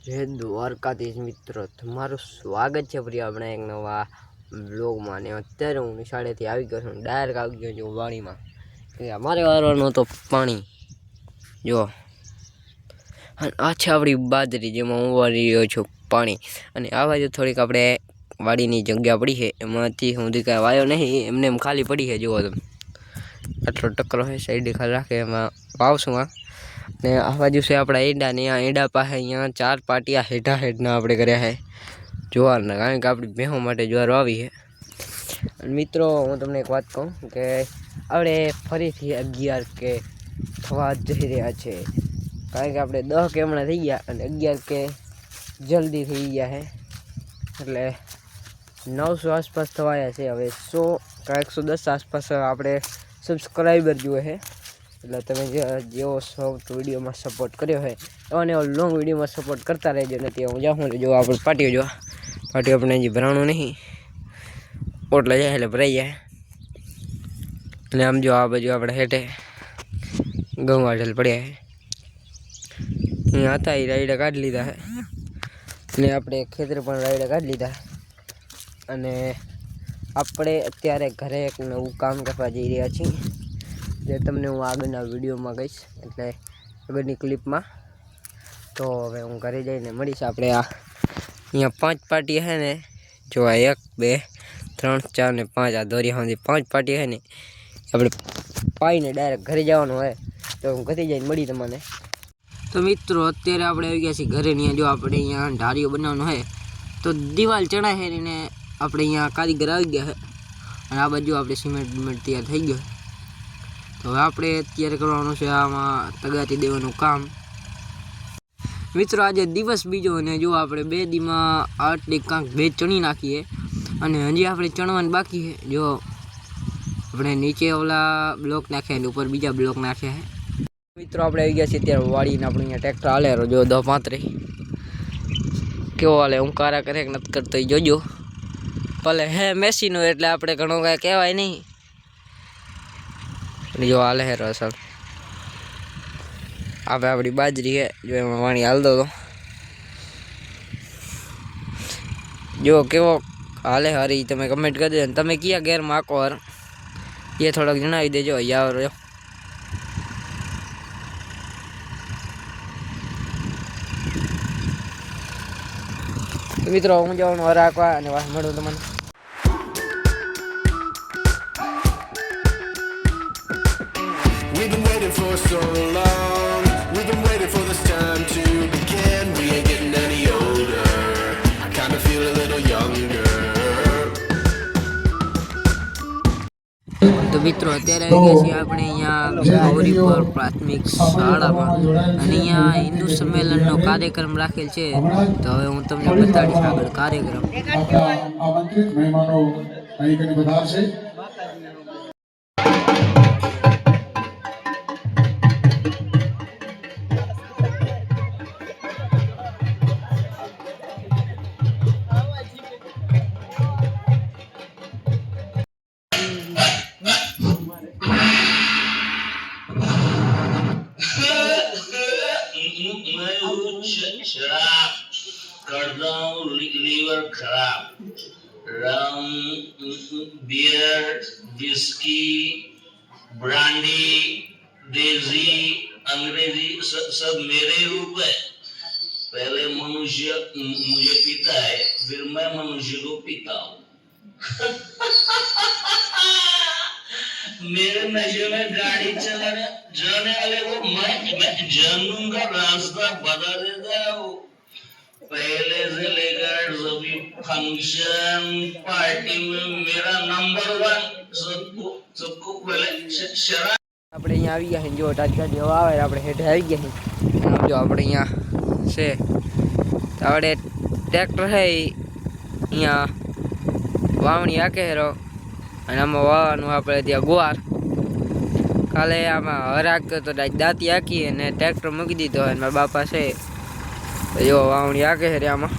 જય દ્વારકાધીશ મિત્રો, તમારું સ્વાગત છે ફરી આપણે એક નવા બ્લોગમાં. ને અત્યારે હું નિશાળેથી આવી ગયો છું, ડાયરેક્ટ આવી ગયો છું વાડીમાં. અમારે વારવાનું તો પાણી જો, અને આ છે આપણી બાજરી જેમાં હું વાળી રહ્યો છું પાણી. અને આ બાજુ થોડીક આપણે વાડીની જગ્યા પડી છે, એમાંથી સુધી કાંઈ વાયો નહીં, એમને એમ ખાલી પડી છે. જુઓ તમે, આટલો ટકરો છે, સાઈડ ખાલી રાખે એમાં વાવશું. ને આ બાજુ છે આપણા ઈંડા, ને આ ઈંડા પાસે અહીંયા 4 પાટિયા હેઠા હેઠના આપણે કર્યા છે જ્વારના, કારણ કે આપણી ભેહો માટે જ્વાર વાવી છે. અને મિત્રો હું તમને એક વાત કહું કે આપણે ફરીથી 11 કે થવા જઈ રહ્યા છે, કારણ કે આપણે 10 કે હમણાં થઈ ગયા અને 11 કે જલ્દી થઈ ગયા છે, એટલે 900 આસપાસ થવાયા છે. હવે 100 કે 110 આસપાસ આપણે સબસ્ક્રાઈબર જોઈએ છે, એટલે તમે જેવો શોર્ટ વિડીયોમાં સપોર્ટ કર્યો હોય એવાને એવો લોંગ વિડીયોમાં સપોર્ટ કરતા રહેજો. નથી હું જાઉં જો આપણે પાટીઓ જોવા, પાટીઓ આપણે હજી ભરાણું નહીં, ઓટલા જાય એટલે ભરાઈ જાય. અને આમ જો આ બાજુ આપણે હેઠે ઘઉં વાઢેલ પડ્યા છે, અહીંયા હતા એ રાયડા કાઢી લીધા છે, અને આપણે ખેતર પણ રાયડા કાઢી લીધા. અને આપણે અત્યારે ઘરે એક નવું કામ કરવા જઈ રહ્યા છીએ, જે તમને હું આગળના વિડીયોમાં કહીશ, એટલે આગળની ક્લિપમાં. તો હવે હું ઘરે જઈને મળીશ. આપણે આ અહીંયા 5 પાટી છે ને, જો આ 1 2 3 4 ને 5 આ દોરિયા સુધી 5 પાટી છે ને, આપણે પાઈને ડાયરેક્ટ ઘરે જવાનું હોય, તો હું ઘરે જઈને મળી તમને. તો મિત્રો અત્યારે આપણે આવી ગયા છીએ ઘરે. ત્યાં જો આપણે અહીંયા ઢારીઓ બનાવવાનો હોય તો દિવાલ ચણાય છે, ને આપણે અહીંયા કારીગર આવી ગયા છે, અને આ બાજુ આપણે સિમેન્ટ બિમેન્ટ તૈયાર થઈ ગયો. તો હવે આપણે અત્યારે કરવાનું છે આમાં તગાતી દેવાનું કામ. મિત્રો આજે દિવસ બીજો, અને જો આપણે 2 દીમાં આટલી કાંક 2 ચણી નાખીએ, અને હજી આપણે ચણવાનું બાકી છે. જો આપણે નીચે ઓલા બ્લોક નાખ્યા ને ઉપર બીજા બ્લોક નાખ્યા છે. મિત્રો આપણે આવી ગયા છીએ ત્યારે વાળીને આપણે અહીંયા ટ્રેક્ટર હાલે જો 10 35 કેવો હાલે, હું કારા કરે કે નથી કરતો જોજો. ભલે હે મેસીનો એટલે આપણે ઘણું કાંઈ કહેવાય નહીં. જો હાલે હે રસલ, આપણે આપણી બાજરી છે જો એમાં પાણી હાલતો હતો, જો કેવો હાલે હરી. તમે કમેન્ટ કરી દેજો, તમે કયા ગેરમાં આખો હર એ થોડોક જણાવી દેજો. યાર રહ્યો મિત્રો, હું જવાનું હર આખવા અને વાત મળું તમને. We've been waiting for so long. We've been waiting for this time to begin. We ain't getting any older. I kinda feel a little younger. તો મિત્રો અત્યારે આવી ગયા છીએ આપણે અહીંયા ગૌરીપુર પ્રાથમિક શાળામાં, અને અહીંયા હિન્દુ સંમેલનનો કાર્યક્રમ રાખેલ છે. તો હવે હું તમને બતાડીશ આગળ કાર્યક્રમ. આમંત્રિત મહેમાનો અહીં કને પધારશે. शराब करता हूँ लीवर खराब, रम बियर विस्की ब्रांडी देसी अंग्रेजी सब मेरे ऊपर। पहले मनुष्य मुझे पीता है, फिर मैं मनुष्य को पीता हूँ। मेरे नशे में गाड़ी चलाने जाने वाले को मैं जानूंगा, रास्ता बता देता हूँ। पहले से लेकर सभी फंक्शन पार्टी में मेरा नंबर 1, सबको पहले शराब. આપણે અહીંયા આવી ગયા છે, જો ટાટા જેવો આવે આપણે હેઠે આવી ગયા છે. જો આપણે અહીંયા છે તો આપણે ટ્રેક્ટર છે અહીંયા વાવણી આકે હેરો, અને આમાં વાવવાનું આપણે ત્યાં ગુવાર. કાલે આમાં હર હાંકતો તો દાંતી હાંકી અને ટ્રેક્ટર મૂકી દીધો, અને મારા બાપા છે તો જો વાવણી આકે હેરે આમાં.